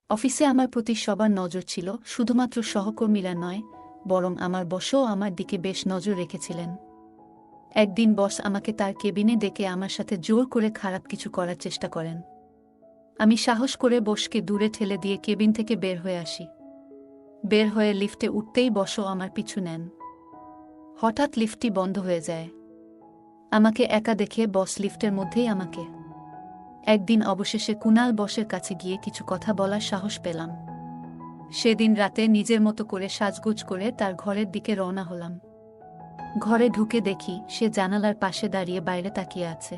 অফিসে আমার প্রতি সবার নজর ছিল, শুধুমাত্র সহকর্মীরা নয়, বরং আমার বসও আমার দিকে বেশ নজর রেখেছিলেন। একদিন বস আমাকে তার কেবিনে ডেকে আমার সাথে জোর করে খারাপ কিছু করার চেষ্টা করেন। আমি সাহস করে বসকে দূরে ঠেলে দিয়ে কেবিন থেকে বের হয়ে আসি। বের হয়ে লিফটে উঠতেই বসও আমার পিছু নেন। হঠাৎ লিফটটি বন্ধ হয়ে যায়। আমাকে একা দেখে বস লিফটের মধ্যেই আমাকে। একদিন অবশেষে কুনাল বসের কাছে গিয়ে কিছু কথা বলার সাহস পেলাম। সেদিন রাতে নিজের মতো করে সাজগোজ করে তার ঘরের দিকে রওনা হলাম। ঘরে ঢুকে দেখি সে জানালার পাশে দাঁড়িয়ে বাইরে তাকিয়ে আছে।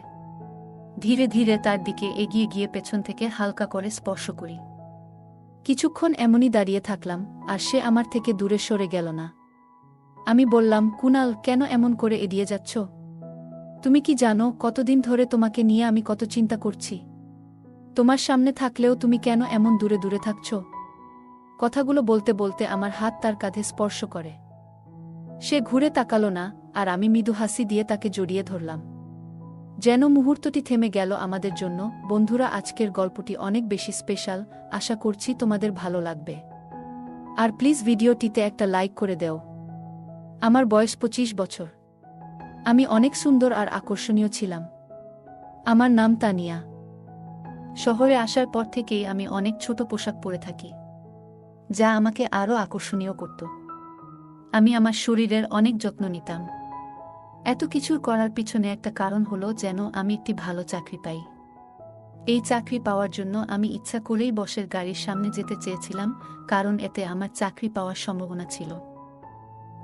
ধীরে ধীরে তার দিকে এগিয়ে গিয়ে পেছন থেকে হালকা করে স্পর্শ করি। কিছুক্ষণ এমনই দাঁড়িয়ে থাকলাম, আর সে আমার থেকে দূরে সরে গেল না। আমি বললাম, কুনাল, কেন এমন করে এড়িয়ে যাচ্ছ? তুমি কি জানো কতদিন ধরে তোমাকে নিয়ে আমি কত চিন্তা করছি? তোমার সামনে থাকলেও তুমি কেন এমন দূরে দূরে থাকছ? কথাগুলো বলতে বলতে আমার হাত তার কাঁধে স্পর্শ করে। সে ঘুরে তাকালো না, আর আমি মৃদু হাসি দিয়ে তাকে জড়িয়ে ধরলাম। যেন মুহূর্তটি থেমে গেল আমাদের জন্য। বন্ধুরা, আজকের গল্পটি অনেক বেশি স্পেশাল। আশা করছি তোমাদের ভালো লাগবে। আর প্লিজ ভিডিওটিতে একটা লাইক করে দেও। আমার বয়স 25 বছর। আমি অনেক সুন্দর আর আকর্ষণীয় ছিলাম। আমার নাম তানিয়া। শহরে আসার পর থেকেই আমি অনেক ছোট পোশাক পরে থাকি, যা আমাকে আরও আকর্ষণীয় করত। আমি আমার শরীরের অনেক যত্ন নিতাম। এত কিছুর করার পিছনে একটা কারণ হলো যেন আমি একটি ভালো চাকরি পাই। এই চাকরি পাওয়ার জন্য আমি ইচ্ছা করেই বসের গাড়ির সামনে যেতে চেয়েছিলাম, কারণ এতে আমার চাকরি পাওয়ার সম্ভাবনা ছিল।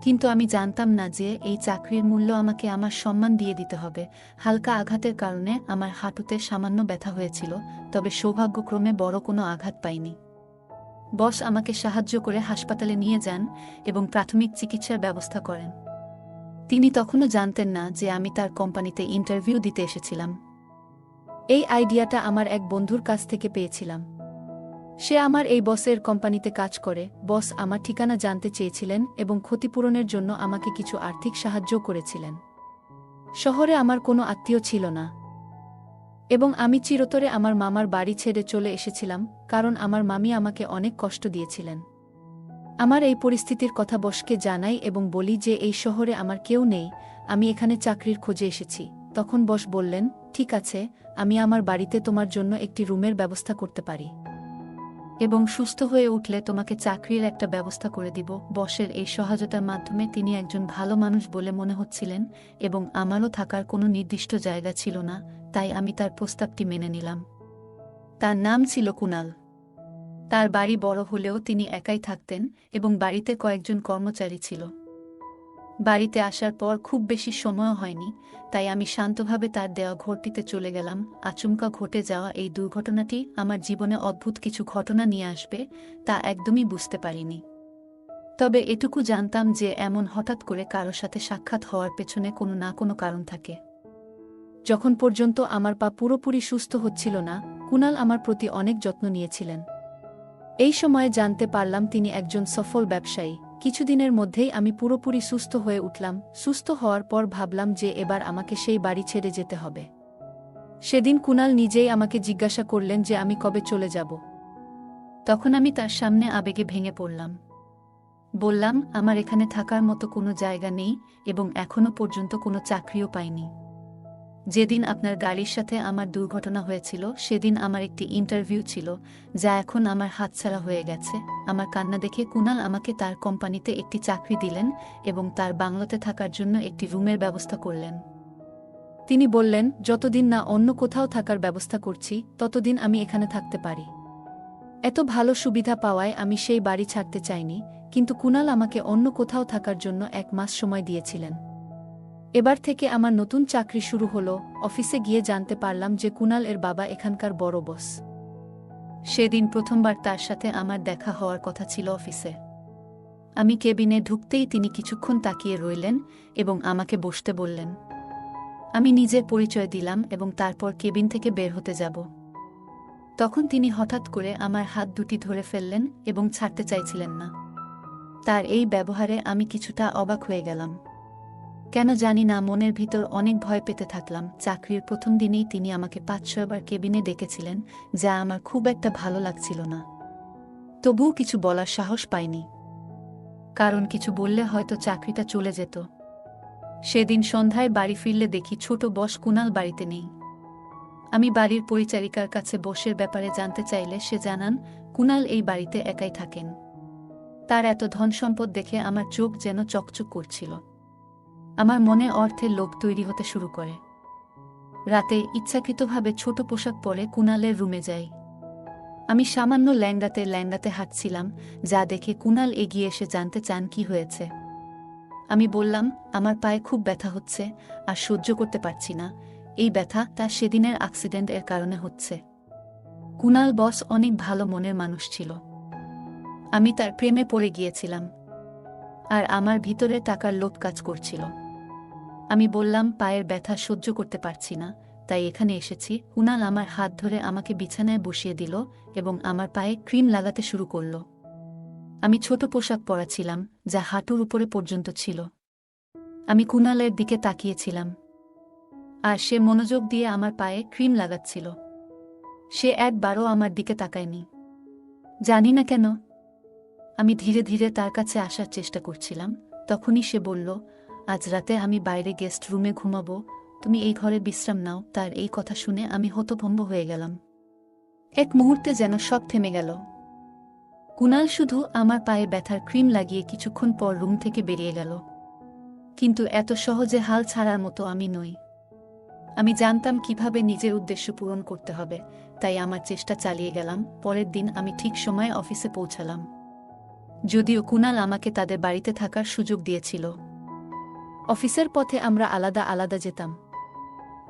কিন্তু আমি জানতাম না যে এই চাকরির মূল্য আমাকে আমার সম্মান দিয়ে দিতে হবে। হালকা আঘাতের কারণে আমার হাঁটুতে সামান্য ব্যথা হয়েছিল, তবে সৌভাগ্যক্রমে বড় কোনো আঘাত পাইনি। বস আমাকে সাহায্য করে হাসপাতালে নিয়ে যান এবং প্রাথমিক চিকিৎসার ব্যবস্থা করেন। তিনি তখনও জানতেন না যে আমি তার কোম্পানিতে ইন্টারভিউ দিতে এসেছিলাম। এই আইডিয়াটা আমার এক বন্ধুর কাছ থেকে পেয়েছিলাম। সে আমার এই বসের কোম্পানিতে কাজ করে। বস আমার ঠিকানা জানতে চেয়েছিলেন এবং ক্ষতিপূরণের জন্য আমাকে কিছু আর্থিক সাহায্য করেছিলেন। শহরে আমার কোনো আত্মীয় ছিল না, এবং আমি চিরতরে আমার মামার বাড়ি ছেড়ে চলে এসেছিলাম, কারণ আমার মামি আমাকে অনেক কষ্ট দিয়েছিলেন। আমার এই পরিস্থিতির কথা বসকে জানাই এবং বলি যে এই শহরে আমার কেউ নেই, আমি এখানে চাকরির খোঁজে এসেছি। তখন বস বললেন, ঠিক আছে, আমি আমার বাড়িতে তোমার জন্য একটি রুমের ব্যবস্থা করতে পারি, এবং সুস্থ হয়ে উঠলে তোমাকে চাকরির একটা ব্যবস্থা করে দিব। বসের এই সহায়তার মাধ্যমে তিনি একজন ভালো মানুষ বলে মনে হচ্ছিলেন, এবং আমারও থাকার কোনো নির্দিষ্ট জায়গা ছিল না, তাই আমি তার প্রস্তাবটি মেনে নিলাম। তার নাম ছিল কুনাল। তার বাড়ি বড় হলেও তিনি একাই থাকতেন এবং বাড়িতে কয়েকজন কর্মচারী ছিল। বাড়িতে আসার পর খুব বেশি সময়ও হয়নি, তাই আমি শান্তভাবে তার দেওয়া ঘরটিতে চলে গেলাম। আচমকা ঘটে যাওয়া এই দুর্ঘটনাটি আমার জীবনে অদ্ভুত কিছু ঘটনা নিয়ে আসবে তা একদমই বুঝতে পারিনি। তবে এটুকু জানতাম যে এমন হঠাৎ করে কারো সাথে সাক্ষাৎ হওয়ার পেছনে কোনো না কোনো কারণ থাকে। যখন পর্যন্ত আমার পা পুরোপুরি সুস্থ হচ্ছিল না, কুনাল আমার প্রতি অনেক যত্ন নিয়েছিলেন। এই সময়ে জানতে পারলাম তিনি একজন সফল ব্যবসায়ী। কিছুদিনের মধ্যেই আমি পুরোপুরি সুস্থ হয়ে উঠলাম। সুস্থ হওয়ার পর ভাবলাম যে এবার আমাকে সেই বাড়ি ছেড়ে যেতে হবে। সেদিন কুনাল নিজেই আমাকে জিজ্ঞাসা করলেন যে আমি কবে চলে যাব। তখন আমি তার সামনে আবেগে ভেঙে পড়লাম। বললাম, আমার এখানে থাকার মতো কোনো জায়গা নেই এবং এখনো পর্যন্ত কোনো চাকরিও পাইনি। যেদিন আপনার গাড়ির সাথে আমার দুর্ঘটনা হয়েছিল সেদিন আমার একটি ইন্টারভিউ ছিল, যা এখন আমার হাতছাড়া হয়ে গেছে। আমার কান্না দেখে কুনাল আমাকে তার কোম্পানিতে একটি চাকরি দিলেন এবং তার বাংলোতে থাকার জন্য একটি রুমের ব্যবস্থা করলেন। তিনি বললেন, যতদিন না অন্য কোথাও থাকার ব্যবস্থা করছি ততদিন আমি এখানে থাকতে পারি। এত ভালো সুবিধা পাওয়ায় আমি সেই বাড়ি ছাড়তে চাইনি, কিন্তু কুনাল আমাকে অন্য কোথাও থাকার জন্য 1 মাস সময় দিয়েছিলেন। এবার থেকে আমার নতুন চাকরি শুরু হলো। অফিসে গিয়ে জানতে পারলাম যে কুনাল এর বাবা এখানকার বড় বস। সেদিন প্রথমবার তার সাথে আমার দেখা হওয়ার কথা ছিল অফিসে। আমি কেবিনে ঢুকতেই তিনি কিছুক্ষণ তাকিয়ে রইলেন এবং আমাকে বসতে বললেন। আমি নিজের পরিচয় দিলাম এবং তারপর কেবিন থেকে বের হতে যাব। তখন তিনি হঠাৎ করে আমার হাত দুটি ধরে ফেললেন এবং ছাড়তে চাইছিলেন না। তার এই ব্যবহারে আমি কিছুটা অবাক হয়ে গেলাম। কেন জানি না মনের ভিতর অনেক ভয় পেতে থাকলাম। চাকরির প্রথম দিনেই তিনি আমাকে 5-6 বার কেবিনে ডেকেছিলেন, যা আমার খুব একটা ভালো লাগছিল না। তবুও কিছু বলার সাহস পাইনি, কারণ কিছু বললে হয়তো চাকরিটা চলে যেত। সেদিন সন্ধ্যায় বাড়ি ফিরলে দেখি ছোট বস কুনাল বাড়িতে নেই। আমি বাড়ির পরিচারিকার কাছে বসের ব্যাপারে জানতে চাইলে সে জানান কুনাল এই বাড়িতে একাই থাকেন। তার এত ধন সম্পদ দেখে আমার চোখ যেন চকচক করছিল। আমার মনে অর্থের লোভ তৈরি হতে শুরু করে। রাতে ইচ্ছাকৃতভাবে ছোট পোশাক পরে কুনালের রুমে যাই। আমি সামান্য ল্যাংড়াতে হাঁটছিলাম, যা দেখে কুনাল এগিয়ে এসে জানতে চান কি হয়েছে। আমি বললাম, আমার পায়ে খুব ব্যথা হচ্ছে আর সহ্য করতে পারছি না। এই ব্যথা তার সেদিনের অ্যাক্সিডেন্ট এর কারণে হচ্ছে। কুনাল বস অনেক ভালো মনের মানুষ ছিল। আমি তার প্রেমে পড়ে গিয়েছিলাম, আর আমার ভিতরে টাকার লোভ কাজ করছিল। আমি বললাম, পায়ের ব্যথা সহ্য করতে পারছি না, তাই এখানে এসেছি। কুনাল আমার হাত ধরে আমাকে বিছানায় বসিয়ে দিল এবং আমার পায়ে ক্রিম লাগাতে শুরু করল। আমি ছোট পোশাক পরা ছিলাম, যা হাঁটুর উপরে পর্যন্ত ছিল। আমি কুনালের দিকে তাকিয়েছিলাম, আর সে মনোযোগ দিয়ে আমার পায়ে ক্রিম লাগাচ্ছিল। সে একবারও আমার দিকে তাকায়নি। জানি না কেন। আমি ধীরে ধীরে তার কাছে আসার চেষ্টা করছিলাম। তখনই সে বলল, আজ রাতে আমি বাইরে গেস্ট রুমে ঘুমাবো, তুমি এই ঘরে বিশ্রাম নাও। তার এই কথা শুনে আমি হতভম্ব হয়ে গেলাম। এক মুহূর্তে যেন সব থেমে গেল। কুনাল শুধু আমার পায়ে ব্যথার ক্রিম লাগিয়ে কিছুক্ষণ পর রুম থেকে বেরিয়ে গেল। কিন্তু এত সহজে হাল ছাড়ার মতো আমি নই। আমি জানতাম কিভাবে নিজের উদ্দেশ্য পূরণ করতে হবে, তাই আমার চেষ্টা চালিয়ে গেলাম। পরের দিন আমি ঠিক সময়ে অফিসে পৌঁছালাম, যদিও কুনাল আমাকে তাদের বাড়িতে থাকার সুযোগ দিয়েছিল। অফিসের পথে আমরা আলাদা আলাদা যেতাম।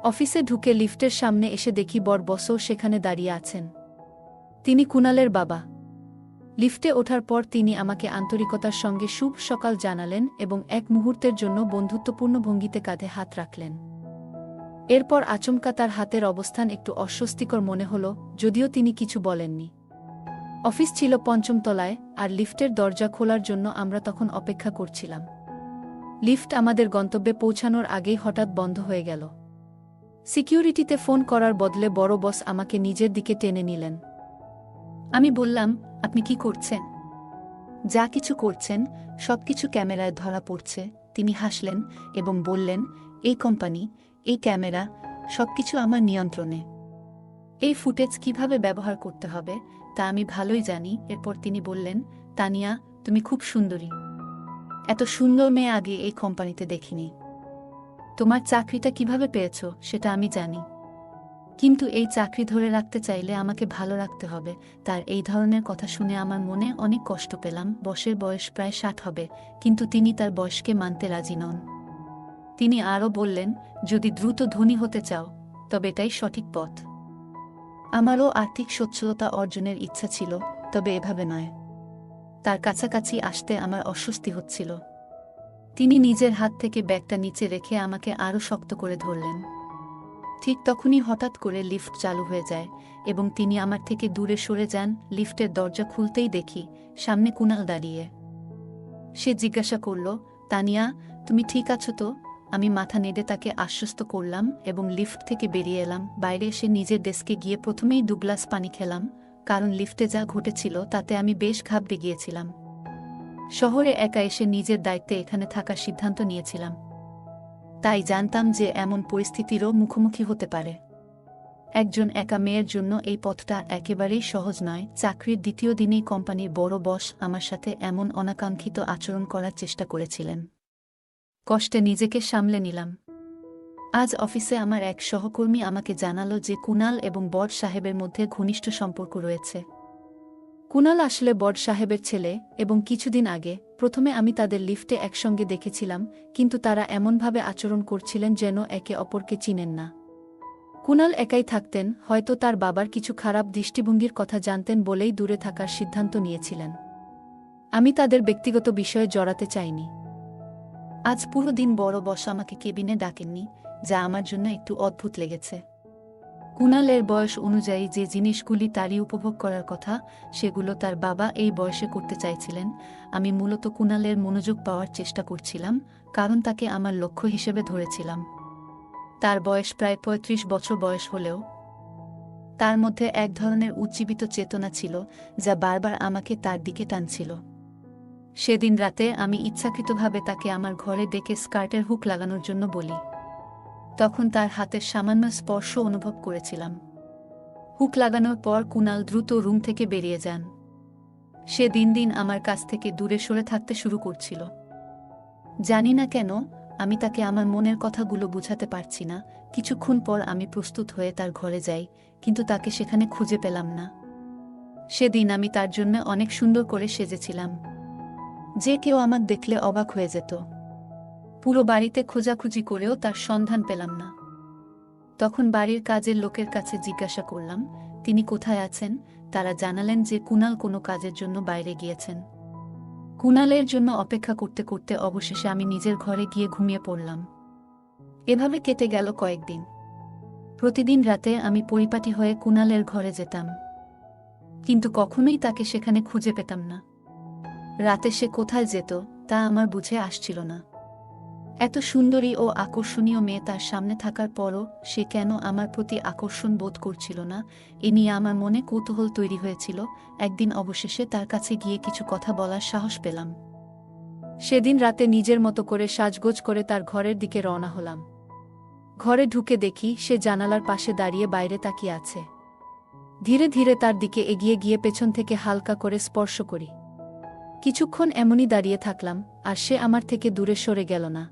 অফিসে ঢুকে লিফটের সামনে এসে দেখি বড় বসও সেখানে দাঁড়িয়ে আছেন। তিনি কুনালের বাবা। লিফটে ওঠার পর তিনি আমাকে আন্তরিকতার সঙ্গে শুভ সকাল জানালেন এবং এক মুহূর্তের জন্য বন্ধুত্বপূর্ণ ভঙ্গিতে কাঁধে হাত রাখলেন। এরপর আচমকা তার হাতের অবস্থান একটু অস্বস্তিকর মনে হল, যদিও তিনি কিছু বলেননি। অফিস ছিল ৫ম তলায়, আর লিফটের দরজা খোলার জন্য আমরা তখন অপেক্ষা করছিলাম। লিফট আমাদের গন্তব্যে পৌঁছানোর আগেই হঠাৎ বন্ধ হয়ে গেল। সিকিউরিটিতে ফোন করার বদলে বড় বস আমাকে নিজের দিকে টেনে নিলেন। আমি বললাম, আপনি কি করছেন? যা কিছু করছেন সবকিছু ক্যামেরায় ধরা পড়ছে। তিনি হাসলেন এবং বললেন, এই কোম্পানি, এই ক্যামেরা, সবকিছু আমার নিয়ন্ত্রণে। এই ফুটেজ কিভাবে ব্যবহার করতে হবে তা আমি ভালোই জানি। এরপর তিনি বললেন, তানিয়া, তুমি খুব সুন্দরী। এত সুন্দর মেয়ে আগে এই কোম্পানিতে দেখিনি। তোমার চাকরিটা কিভাবে পেয়েছ সেটা আমি জানি, কিন্তু এই চাকরি ধরে রাখতে চাইলে আমাকে ভালো রাখতে হবে। তার এই ধরনের কথা শুনে আমার মনে অনেক কষ্ট পেলাম। বসের বয়স প্রায় ৬০ হবে, কিন্তু তিনি তার বয়সকে মানতে রাজি নন। তিনি আরও বললেন, যদি দ্রুত ধনী হতে চাও তবে এটাই সঠিক পথ। আমারও আর্থিক সচ্ছলতা অর্জনের ইচ্ছা ছিল, তবে এভাবে নয়। তার কাছাকাছি আসতে আমার অস্বস্তি হচ্ছিল। তিনি নিজের হাত থেকে ব্যাগটা নিচে রেখে আমাকে আরও শক্ত করে ধরলেন। ঠিক তখনই হঠাৎ করে লিফট চালু হয়ে যায় এবং তিনি আমার থেকে দূরে সরে যান। লিফটের দরজা খুলতেই দেখি সামনে কুনাল দাঁড়িয়ে। সে জিজ্ঞাসা করল, তানিয়া, তুমি ঠিক আছো তো? আমি মাথা নেড়ে তাকে আশ্বস্ত করলাম এবং লিফট থেকে বেরিয়ে এলাম। বাইরে এসে নিজের ডেস্কে গিয়ে প্রথমেই ২ গ্লাস পানি খেলাম, কারণ লিফটে যা ঘটেছিল তাতে আমি বেশ ঘাবড়ে গিয়েছিলাম। শহরে একা এসে নিজের দায়িত্বে এখানে থাকার সিদ্ধান্ত নিয়েছিলাম, তাই জানতাম যে এমন পরিস্থিতিরও মুখোমুখি হতে পারে। একজন একা মেয়ের জন্য এই পথটা একেবারেই সহজ নয়। চাকরির দ্বিতীয় দিনেই কোম্পানির বড় বস আমার সাথে এমন অনাকাঙ্ক্ষিত আচরণ করার চেষ্টা করেছিলেন। কষ্টে নিজেকে সামলে নিলাম। আজ অফিসে আমার এক সহকর্মী আমাকে জানালো যে কুনাল এবং বড় সাহেবের মধ্যে ঘনিষ্ঠ সম্পর্ক রয়েছে। কুনাল আসলে বড় সাহেবের ছেলে এবং কিছুদিন আগে প্রথমে আমি তাদের লিফটে একসঙ্গে দেখেছিলাম, কিন্তু তারা এমনভাবে আচরণ করছিলেন যেন একে অপরকে চিনেন না। কুনাল একাই থাকতেন, হয়তো তার বাবার কিছু খারাপ দৃষ্টিভঙ্গির কথা জানতেন বলেই দূরে থাকার সিদ্ধান্ত নিয়েছিলেন। আমি তাদের ব্যক্তিগত বিষয়ে জড়াতে চাইনি। আজ পুরো দিন বড় বস আমাকে কেবিনে ডাকেননি, যা আমার জন্য একটু অদ্ভুত লেগেছে। কুনালের বয়স অনুযায়ী যে জিনিসগুলি তারই উপভোগ করার কথা, সেগুলো তার বাবা এই বয়সে করতে চাইছিলেন। আমি মূলত কুনালের মনোযোগ পাওয়ার চেষ্টা করছিলাম, কারণ তাকে আমার লক্ষ্য হিসেবে ধরেছিলাম। তার বয়স প্রায় ৩৫ বছর বয়স হলেও তার মধ্যে এক ধরনের উজ্জীবিত চেতনা ছিল যা বারবার আমাকে তার দিকে টানছিল। সেদিন রাতে আমি ইচ্ছাকৃতভাবে তাকে আমার ঘরে ডেকে স্কার্টের হুক লাগানোর জন্য বলি। তখন তার হাতের সামান্য স্পর্শ অনুভব করেছিলাম। হুক লাগানোর পর কুনাল দ্রুত রুম থেকে বেরিয়ে যান। সে দিন দিন আমার কাছ থেকে দূরে সরে থাকতে শুরু করছিল। জানি না কেন আমি তাকে আমার মনের কথাগুলো বুঝাতে পারছি না। কিছুক্ষণ পর আমি প্রস্তুত হয়ে তার ঘরে যাই, কিন্তু তাকে সেখানে খুঁজে পেলাম না। সেদিন আমি তার জন্য অনেক সুন্দর করে সেজেছিলাম, যে কেউ আমাক দেখলে অবাক হয়ে যেত। পুরো বাড়িতে খোঁজাখুঁজি করেও তার সন্ধান পেলাম না। তখন বাড়ির কাজের লোকের কাছে জিজ্ঞাসা করলাম তিনি কোথায় আছেন। তারা জানালেন যে কুনাল কোনো কাজের জন্য বাইরে গিয়েছেন। কুনালের জন্য অপেক্ষা করতে করতে অবশেষে আমি নিজের ঘরে গিয়ে ঘুমিয়ে পড়লাম। এভাবে কেটে গেল কয়েকদিন। প্রতিদিন রাতে আমি পরিপাটি হয়ে কুনালের ঘরে যেতাম, কিন্তু কখনোই তাকে সেখানে খুঁজে পেতাম না। রাতে সে কোথায় যেত তা আমার বুঝে আসছিল না। এত সুন্দরী ও আকর্ষণীয় মেয়ে তার সামনে থাকার পরও সে কেন আমার প্রতি আকর্ষণ বোধ করছিল না, এ নিয়ে আমার মনে কৌতূহল তৈরি হয়েছিল। একদিন অবশেষে তার কাছে গিয়ে কিছু কথা বলার সাহস পেলাম। সেদিন রাতে নিজের মতো করে সাজগোজ করে তার ঘরের দিকে রওনা হলাম। ঘরে ঢুকে দেখি সে জানালার পাশে দাঁড়িয়ে বাইরে তাকিয়ে আছে। ধীরে ধীরে তার দিকে এগিয়ে গিয়ে পেছন থেকে হালকা করে স্পর্শ করি। কিছুক্ষণ এমনই দাঁড়িয়ে থাকলাম, আর সে আমার থেকে দূরে সরে গেল না।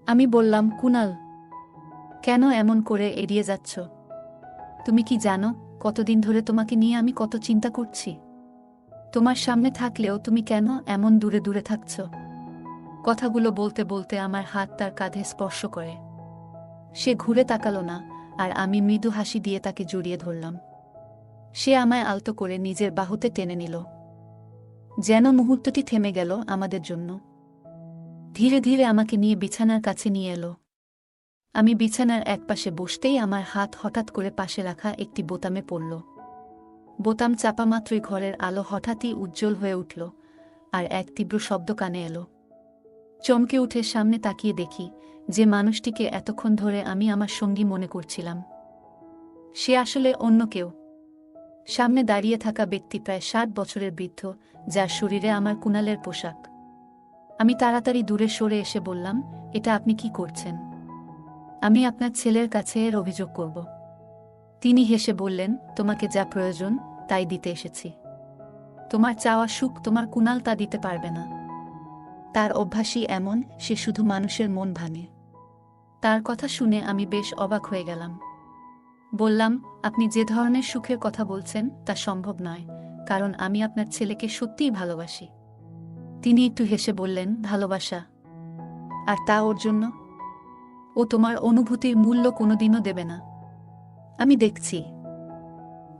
আমি বললাম, কুনাল, কেন এমন করে এড়িয়ে যাচ্ছ? তুমি কি জানো কতদিন ধরে তোমাকে নিয়ে আমি কত চিন্তা করছি? তোমার সামনে থাকলেও তুমি কেন এমন দূরে দূরে থাকছ? কথাগুলো বলতে বলতে আমার হাত তার কাঁধে স্পর্শ করে। সে ঘুরে তাকালো না, আর আমি মৃদু হাসি দিয়ে তাকে জড়িয়ে ধরলাম। সে আমায় আলতো করে নিজের বাহুতে টেনে নিল, যেন মুহূর্তটি থেমে গেল আমাদের জন্য। ধীরে ধীরে আমাকে নিয়ে বিছানার কাছে নিয়ে এলো। আমি বিছানার একপাশে বসতেই আমার হাত হঠাৎ করে পাশে রাখা একটি বোতামে পড়ল। বোতাম চাপা মাত্রই ঘরের আলো হঠাৎই উজ্জ্বল হয়ে উঠল, আর এক তীব্র শব্দ কানে এলো। চমকে উঠে সামনে তাকিয়ে দেখি যে মানুষটিকে এতক্ষণ ধরে আমি আমার সঙ্গী মনে করছিলাম, সে আসলে অন্য কেউ। সামনে দাঁড়িয়ে থাকা ব্যক্তি প্রায় 60 বছরের বৃদ্ধ, যার শরীরে আমার কুনালের পোশাক। আমি তাড়াতাড়ি দূরে সরে এসে বললাম, এটা আপনি কি করছেন? আমি আপনার ছেলের কাছে এর অভিযোগ করব। তিনি হেসে বললেন, তোমাকে যা প্রয়োজন তাই দিতে এসেছি। তোমার চাওয়া সুখ তোমার কুনাল তা দিতে পারবে না। তার অভ্যাসই এমন, সে শুধু মানুষের মন ভাঙে। তার কথা শুনে আমি বেশ অবাক হয়ে গেলাম। বললাম, আপনি যে ধরনের সুখের কথা বলছেন তা সম্ভব নয়, কারণ আমি আপনার ছেলেকে সত্যিই ভালোবাসি। তিনি একটু হেসে বললেন, ভালোবাসা? আর তা ওর জন্য? ও তোমার অনুভূতির মূল্য কোনোদিনও দেবে না। আমি দেখছি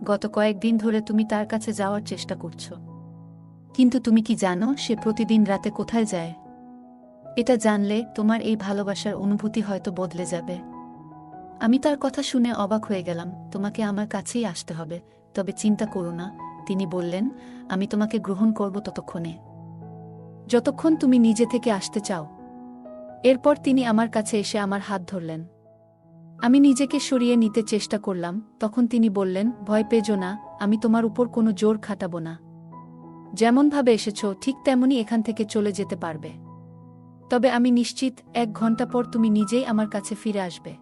গত কয়েকদিন ধরে তুমি তার কাছে যাওয়ার চেষ্টা করছো, কিন্তু তুমি কি জানো সে প্রতিদিন রাতে কোথায় যায়? এটা জানলে তোমার এই ভালোবাসার অনুভূতি হয়তো বদলে যাবে। আমি তার কথা শুনে অবাক হয়ে গেলাম। তোমাকে আমার কাছেই আসতে হবে, তবে চিন্তা করো না, তিনি বললেন, আমি তোমাকে গ্রহণ করব ততক্ষণে, যতক্ষণ তুমি নিজে থেকে আসতে চাও। এরপর তিনি আমার কাছে এসে আমার হাত ধরলেন। আমি নিজেকে সরিয়ে নিতে চেষ্টা করলাম। তখন তিনি বললেন, ভয় পেজো না, আমি তোমার উপর কোনো জোর খাটাবো না। যেমনভাবে এসেছ ঠিক তেমনই এখান থেকে চলে যেতে পারবে। তবে আমি নিশ্চিত 1 ঘন্টা পর তুমি নিজেই আমার কাছে ফিরে আসবে,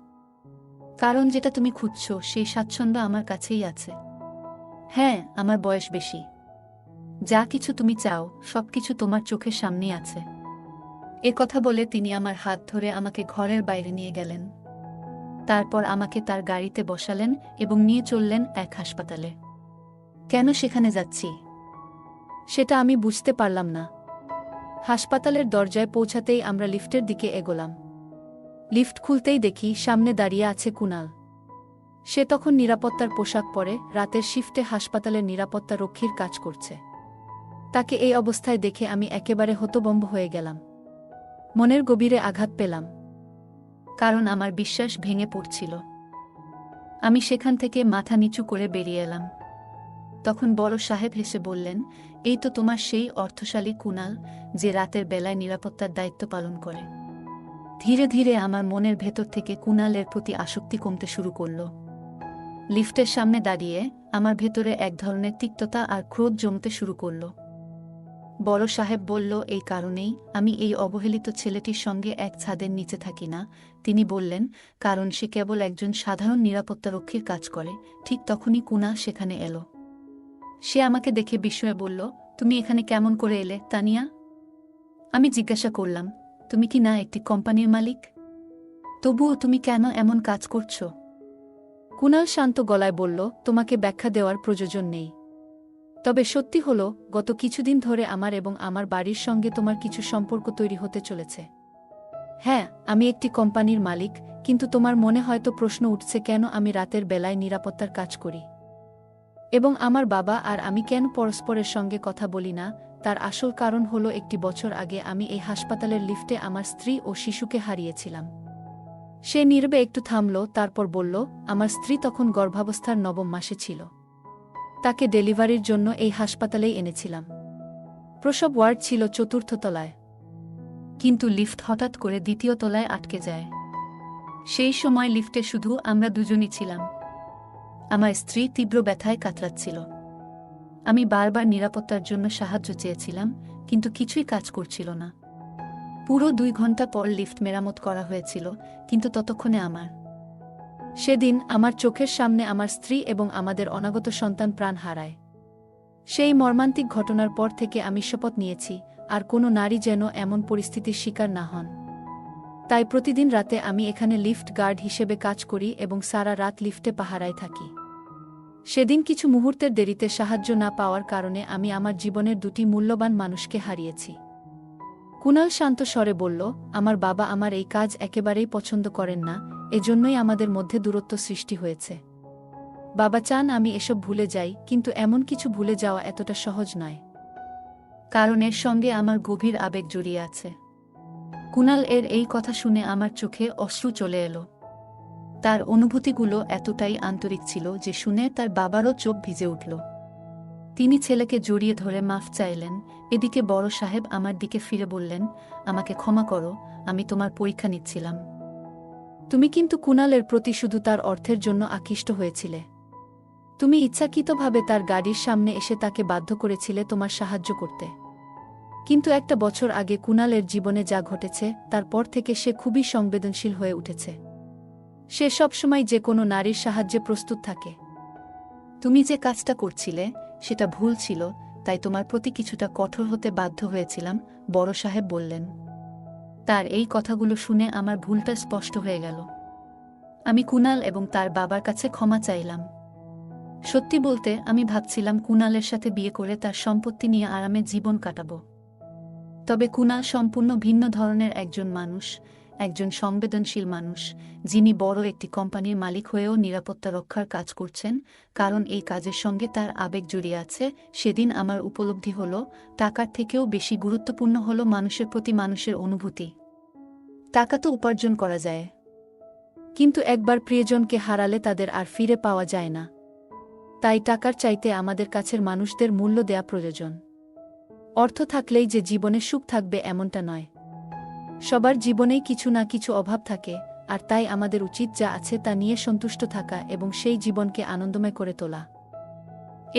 কারণ যেটা তুমি খুঁজছ সেই স্বাচ্ছন্দ্য আমার কাছেই আছে। হ্যাঁ, আমার বয়স বেশি, যা কিছু তুমি চাও সবকিছু তোমার চোখের সামনেই আছে। এ কথা বলে তিনি আমার হাত ধরে আমাকে ঘরের বাইরে নিয়ে গেলেন। তারপর আমাকে তার গাড়িতে বসালেন এবং নিয়ে চললেন এক হাসপাতালে। কেন সেখানে যাচ্ছি সেটা আমি বুঝতে পারলাম না। হাসপাতালের দরজায় পৌঁছাতেই আমরা লিফটের দিকে এগোলাম। লিফট খুলতেই দেখি সামনে দাঁড়িয়ে আছে কুনাল। সে তখন নিরাপত্তার পোশাক পরে রাতের শিফটে হাসপাতালের নিরাপত্তা রক্ষীর কাজ করছে। তাকে এই অবস্থায় দেখে আমি একেবারে হতভম্ব হয়ে গেলাম। মনের গভীরে আঘাত পেলাম, কারণ আমার বিশ্বাস ভেঙে পড়ছিল। আমি সেখান থেকে মাথা নিচু করে বেরিয়ে এলাম। তখন বড় সাহেব হেসে বললেন, এই তো তোমার সেই অর্থশালী কুনাল, যে রাতের বেলায় নিরাপত্তার দায়িত্ব পালন করে। ধীরে ধীরে আমার মনের ভেতর থেকে কুনালের প্রতি আসক্তি কমতে শুরু করল। লিফটের সামনে দাঁড়িয়ে আমার ভেতরে এক ধরনের তিক্ততা আর ক্রোধ জমতে শুরু করল। বড় সাহেব বলল, এই কারণেই আমি এই অবহেলিত ছেলেটির সঙ্গে এক ছাদের নিচে থাকি না। তিনি বললেন, কারণ সে কেবল একজন সাধারণ নিরাপত্তারক্ষীর কাজ করে। ঠিক তখনই কুনা সেখানে এলো। সে আমাকে দেখে বিস্ময়ে বলল, তুমি এখানে কেমন করে এলে তানিয়া? আমি জিজ্ঞাসা করলাম, তুমি কি না একটি কোম্পানির মালিক? তবুও তুমি কেন এমন কাজ করছো? কুনাল শান্ত গলায় বলল, তোমাকে ব্যাখ্যা দেওয়ার প্রয়োজন নেই। তবে সত্যি হল, গত কিছুদিন ধরে আমার এবং আমার বাড়ির সঙ্গে তোমার কিছু সম্পর্ক তৈরি হতে চলেছে। হ্যাঁ, আমি একটি কোম্পানির মালিক, কিন্তু তোমার মনে হয়তো প্রশ্ন উঠছে কেন আমি রাতের বেলায় নিরাপত্তার কাজ করি এবং আমার বাবা আর আমি কেন পরস্পরের সঙ্গে কথা বলি না। তার আসল কারণ হলো, একটি বছর আগে আমি এই হাসপাতালের লিফটে আমার স্ত্রী ও শিশুকে হারিয়েছিলাম। সে নীরবে একটু থামল, তারপর বলল, আমার স্ত্রী তখন গর্ভাবস্থার 9ম মাসে ছিল। তাকে ডেলিভারির জন্য এই হাসপাতালেই এনেছিলাম। প্রসব ওয়ার্ড ছিল 4র্থ তলায়। কিন্তু লিফট হঠাৎ করে 2য় তলায় আটকে যায়। সেই সময় লিফটে শুধু আমরা দুজনই ছিলাম। আমার স্ত্রী তীব্র ব্যথায় কাতরাচ্ছিল। আমি বারবার নিরাপত্তার জন্য সাহায্য চেয়েছিলাম, কিন্তু কিছুই কাজ করছিল না। পুরো 2 ঘন্টা পর লিফট মেরামত করা হয়েছিল, কিন্তু ততক্ষণে সেদিন আমার চোখের সামনে আমার স্ত্রী এবং আমাদের অনাগত সন্তান প্রাণ হারায়। সেই মর্মান্তিক ঘটনার পর থেকে আমি শপথ নিয়েছি, আর কোনো নারী যেন এমন পরিস্থিতির শিকার না হন। তাই প্রতিদিন রাতে আমি এখানে লিফট গার্ড হিসেবে কাজ করি এবং সারা রাত লিফটে পাহারায় থাকি। সেদিন কিছু মুহূর্তের দেরিতে সাহায্য না পাওয়ার কারণে আমি আমার জীবনের 2টি মূল্যবান মানুষকে হারিয়েছি। কুনাল শান্ত স্বরে বলল, আমার বাবা আমার এই কাজ একেবারেই পছন্দ করেন না, এজন্যই আমাদের মধ্যে দূরত্ব সৃষ্টি হয়েছে। বাবা চান আমি এসব ভুলে যাই, কিন্তু এমন কিছু ভুলে যাওয়া এতটা সহজ নয়, কারণ এর সঙ্গে আমার গভীর আবেগ জড়িয়ে আছে। কুনাল এর এই কথা শুনে আমার চোখে অশ্রু চলে এলো। তার অনুভূতিগুলো এতটাই আন্তরিক ছিল যে শুনে তার বাবারও চোখ ভিজে উঠল। তিনি ছেলেকে জড়িয়ে ধরে মাফ চাইলেন। এদিকে বড় সাহেব আমার দিকে ফিরে বললেন, আমাকে ক্ষমা করো, আমি তোমার পরীক্ষা নিচ্ছিলাম। তুমি কিন্তু কুনালের প্রতি শুধু তার অর্থের জন্য আকৃষ্ট হয়েছিলে। তুমি ইচ্ছাকৃতভাবে তার গাড়ির সামনে এসে তাকে বাধ্য করেছিলে তোমার সাহায্য করতে। কিন্তু একটা বছর আগে কুনালের জীবনে যা ঘটেছে, তারপর থেকে সে খুবই সংবেদনশীল হয়ে উঠেছে। সে সবসময় যে কোনো নারীর সাহায্যে প্রস্তুত থাকে। তুমি যে কাজটা করছিলে সেটা ভুল ছিল, তাই তোমার প্রতি কিছুটা কঠোর হতে বাধ্য হয়েছিলাম, বড় সাহেব বললেন। তার এই কথাগুলো শুনে আমার ভুলটা স্পষ্ট হয়ে গেল। আমি কুনাল এবং তার বাবার কাছে ক্ষমা চাইলাম। সত্যি বলতে, আমি ভাবছিলাম কুনালের সাথে বিয়ে করে তার সম্পত্তি নিয়ে আরামে জীবন কাটাবো। তবে কুনাল সম্পূর্ণ ভিন্ন ধরনের একজন মানুষ, একজন সংবেদনশীল মানুষ, যিনি বড় একটি কোম্পানির মালিক হয়েও নিরাপত্তা রক্ষার কাজ করছেন, কারণ এই কাজের সঙ্গে তার আবেগ জড়িয়ে আছে। সেদিন আমার উপলব্ধি হল, টাকার থেকেও বেশি গুরুত্বপূর্ণ হল মানুষের প্রতি মানুষের অনুভূতি। টাকা তো উপার্জন করা যায়, কিন্তু একবার প্রিয়জনকে হারালে তাদের আর ফিরে পাওয়া যায় না। তাই টাকার চাইতে আমাদের কাছের মানুষদের মূল্য দেয়া প্রয়োজন। অর্থ থাকলেই যে জীবনে সুখ থাকবে এমনটা নয়। সবার জীবনেই কিছু না কিছু অভাব থাকে, আর তাই আমাদের উচিত যা আছে তা নিয়ে সন্তুষ্ট থাকা এবং সেই জীবনকে আনন্দময় করে তোলা।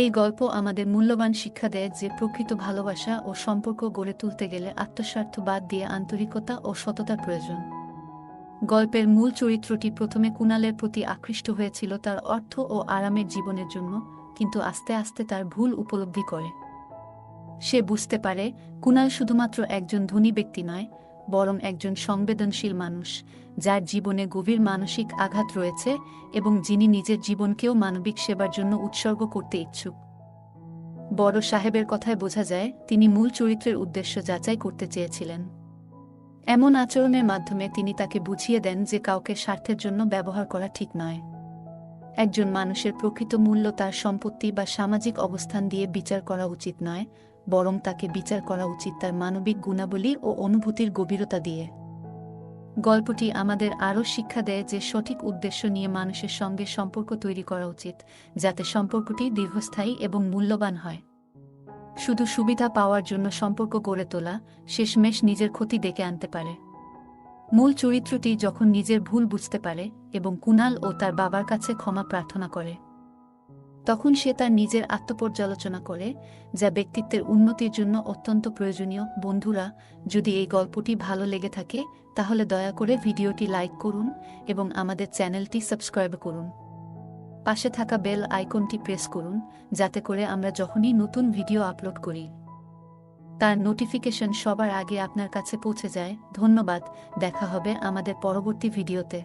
এই গল্প আমাদের মূল্যবান শিক্ষা দেয় যে প্রকৃত ভালোবাসা ও সম্পর্ক গড়ে তুলতে গেলে আত্মস্বার্থ বাদ দিয়ে আন্তরিকতা ও সততার প্রয়োজন। গল্পের মূল চরিত্রটি প্রথমে কুনালের প্রতি আকৃষ্ট হয়েছিল তার অর্থ ও আরামের জীবনের জন্য, কিন্তু আস্তে আস্তে তার ভুল উপলব্ধি করে। সে বুঝতে পারে কুনাল শুধুমাত্র একজন ধনী ব্যক্তি নয়, বরং একজন সংবেদনশীল মানুষ, যার জীবনে গভীর মানসিক আঘাত রয়েছে এবং যিনি নিজের জীবনকেও মানবিক সেবার জন্য উৎসর্গ করতে ইচ্ছুক। বড় সাহেবের কথায় বোঝা যায় তিনি মূল চরিত্রের উদ্দেশ্য যাচাই করতে চেয়েছিলেন। এমন আচরণের মাধ্যমে তিনি তাকে বুঝিয়ে দেন যে কাউকে স্বার্থের জন্য ব্যবহার করা ঠিক নয়। একজন মানুষের প্রকৃত মূল্য তার সম্পত্তি বা সামাজিক অবস্থান দিয়ে বিচার করা উচিত নয়, বরং তাকে বিচার করা উচিত তার মানবিক গুণাবলী ও অনুভূতির গভীরতা দিয়ে। গল্পটি আমাদের আরও শিক্ষা দেয় যে সঠিক উদ্দেশ্য নিয়ে মানুষের সঙ্গে সম্পর্ক তৈরি করা উচিত, যাতে সম্পর্কটি দীর্ঘস্থায়ী এবং মূল্যবান হয়। শুধু সুবিধা পাওয়ার জন্য সম্পর্ক গড়ে তোলা শেষমেশ নিজের ক্ষতি ডেকে আনতে পারে। মূল চরিত্রটি যখন নিজের ভুল বুঝতে পারে এবং কুনাল ও তার বাবার কাছে ক্ষমা প্রার্থনা করে। তখন সে তার নিজের আত্মপর্যালোচনা করে, যা ব্যক্তিত্বের উন্নতির জন্য অত্যন্ত প্রয়োজনীয়। বন্ধুরা, যদি এই গল্পটি ভালো লেগে থাকে তাহলে দয়া করে ভিডিওটি লাইক করুন এবং আমাদের চ্যানেলটি সাবস্ক্রাইব করুন। পাশে থাকা বেল আইকনটি প্রেস করুন, যাতে করে আমরা যখনই নতুন ভিডিও আপলোড করি তার নোটিফিকেশন সবার আগে আপনার কাছে পৌঁছে যায়। ধন্যবাদ, দেখা হবে আমাদের পরবর্তী ভিডিওতে।